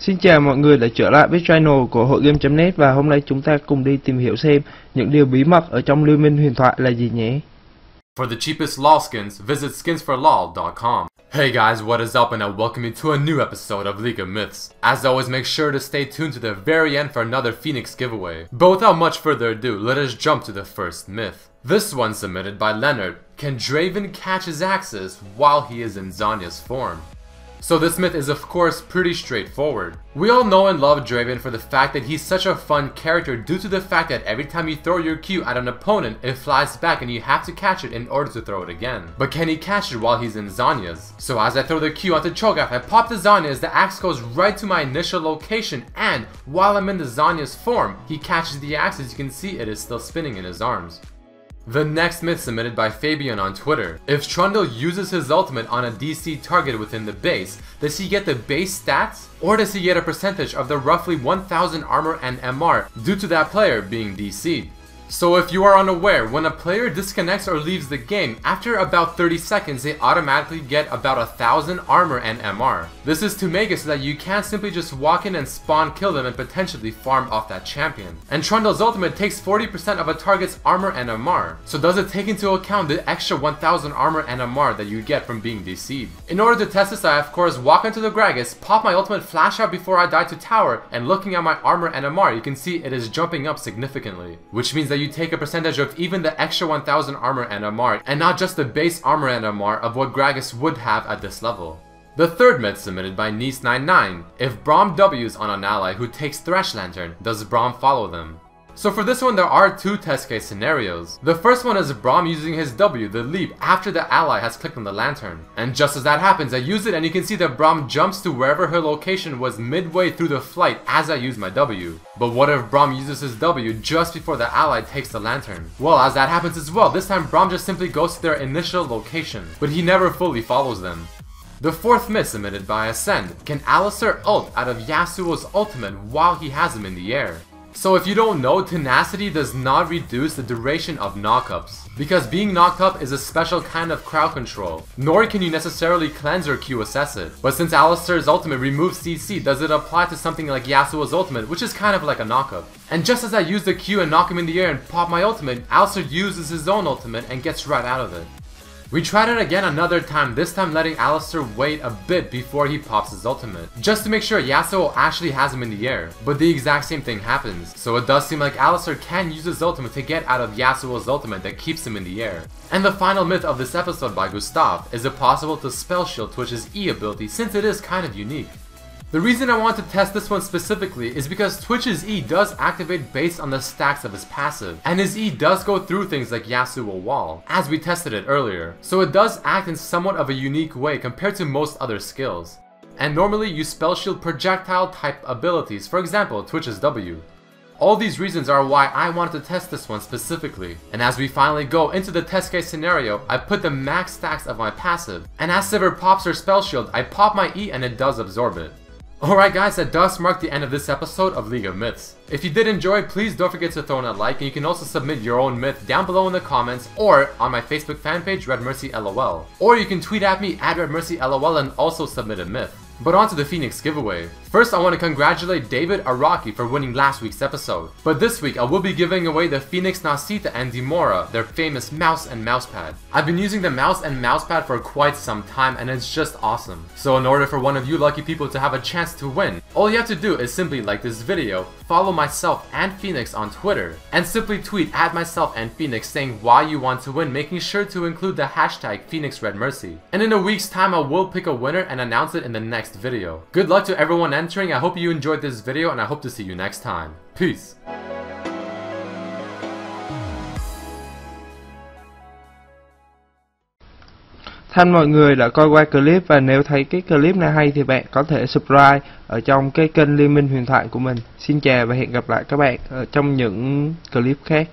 Xin chào mọi người đã trở lại với channel của hội game.net và hôm nay chúng ta cùng đi tìm hiểu xem những điều bí mật ở trong Liên Minh Huyền Thoại là gì nhé. For the cheapest LOL skins, visit skinsforlol.com. Hey guys, what is up and I welcome you to a new episode of League of Myths. As always, make sure to stay tuned to the very end for another Phoenix giveaway. But without much further ado, let us jump to the first myth. This one submitted by Leonard. Can Draven catch his axes while he is in Zanya's form? So this myth is of course pretty straightforward. We all know and love Draven for the fact that he's such a fun character due to the fact that every time you throw your Q at an opponent, it flies back and you have to catch it in order to throw it again. But can he catch it while he's in Zanya's? So as I throw the Q onto Cho'Gath, I pop the Zanya's, the axe goes right to my initial location, and while I'm in the Zanya's form, he catches the axe. As you can see, it is still spinning in his arms. The next myth submitted by Fabian on Twitter. If Trundle uses his ultimate on a DC target within the base, does he get the base stats? Or does he get a percentage of the roughly 1000 armor and MR due to that player being DC'd? So if you are unaware, when a player disconnects or leaves the game, after about 30 seconds they automatically get about 1000 armor and MR. This is to make it so that you can't simply just walk in and spawn kill them and potentially farm off that champion. And Trundle's ultimate takes 40% of a target's armor and MR. So does it take into account the extra 1000 armor and MR that you get from being DC'd? In order to test this, I of course walk into the Gragas, pop my ultimate flash out before I die to tower, and looking at my armor and MR, you can see it is jumping up significantly. Which means that you take a percentage of even the extra 1000 armor and MR, and not just the base armor and MR of what Gragas would have at this level. The third myth submitted by Nice99. If Braum W's on an ally who takes Thresh Lantern, does Braum follow them? So for this one, there are two test case scenarios. The first one is Braum using his W, the leap, after the ally has clicked on the lantern. And just as that happens, I use it and you can see that Braum jumps to wherever her location was midway through the flight as I use my W. But what if Braum uses his W just before the ally takes the lantern? Well, as that happens as well, this time Braum just simply goes to their initial location, but he never fully follows them. The fourth myth submitted by Ascend. Can Alistar ult out of Yasuo's ultimate while he has him in the air? So if you don't know, tenacity does not reduce the duration of knockups, because being knocked up is a special kind of crowd control, nor can you necessarily cleanse or Q assess it. But since Alistar's ultimate removes CC, does it apply to something like Yasuo's ultimate, which is kind of like a knockup? And just as I use the Q and knock him in the air and pop my ultimate, Alistar uses his own ultimate and gets right out of it. We tried it again another time, this time letting Alistar wait a bit before he pops his ultimate, just to make sure Yasuo actually has him in the air, but the exact same thing happens. So it does seem like Alistar can use his ultimate to get out of Yasuo's ultimate that keeps him in the air. And the final myth of this episode by Gustav. Is it possible to spell shield Twitch's E ability, since it is kind of unique? The reason I want to test this one specifically is because Twitch's E does activate based on the stacks of his passive, and his E does go through things like Yasuo Wall, as we tested it earlier, so it does act in somewhat of a unique way compared to most other skills. And normally you spell shield projectile type abilities, for example Twitch's W. All these reasons are why I wanted to test this one specifically, and as we finally go into the test case scenario, I put the max stacks of my passive, and as Sivir pops her spell shield, I pop my E and it does absorb it. Alright guys, that does mark the end of this episode of League of Myths. If you did enjoy, please don't forget to throw in a like, and you can also submit your own myth down below in the comments or on my Facebook fan page RedMercyLOL. Or you can tweet at me at RedMercyLOL and also submit a myth. But on to the Phoenix giveaway. First, I want to congratulate David Araki for winning last week's episode. But this week, I will be giving away the Phoenix Nasita and Dimora, their famous mouse and mousepad. I've been using the mouse and mousepad for quite some time and it's just awesome. So in order for one of you lucky people to have a chance to win, all you have to do is simply like this video, follow myself and Phoenix on Twitter, and simply tweet at myself and Phoenix saying why you want to win, making sure to include the hashtag PhoenixRedMercy. And in a week's time, I will pick a winner and announce it in the next video. Good luck to everyone entering. I hope you enjoyed this video and I hope to see you next time. Peace! Thank mọi người đã coi qua clip, và nếu thấy cái clip này hay thì bạn có thể subscribe ở trong cái kênh Liên Minh Huyền Thoại của mình. Xin chào và hẹn gặp lại các bạn ở trong những clip khác.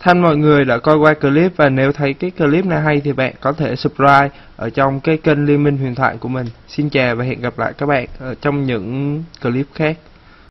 Thanh mọi người đã coi qua clip, và nếu thấy cái clip này hay thì bạn có thể subscribe ở trong cái kênh Liên Minh Huyền Thoại của mình. Xin chào và hẹn gặp lại các bạn ở trong những clip khác.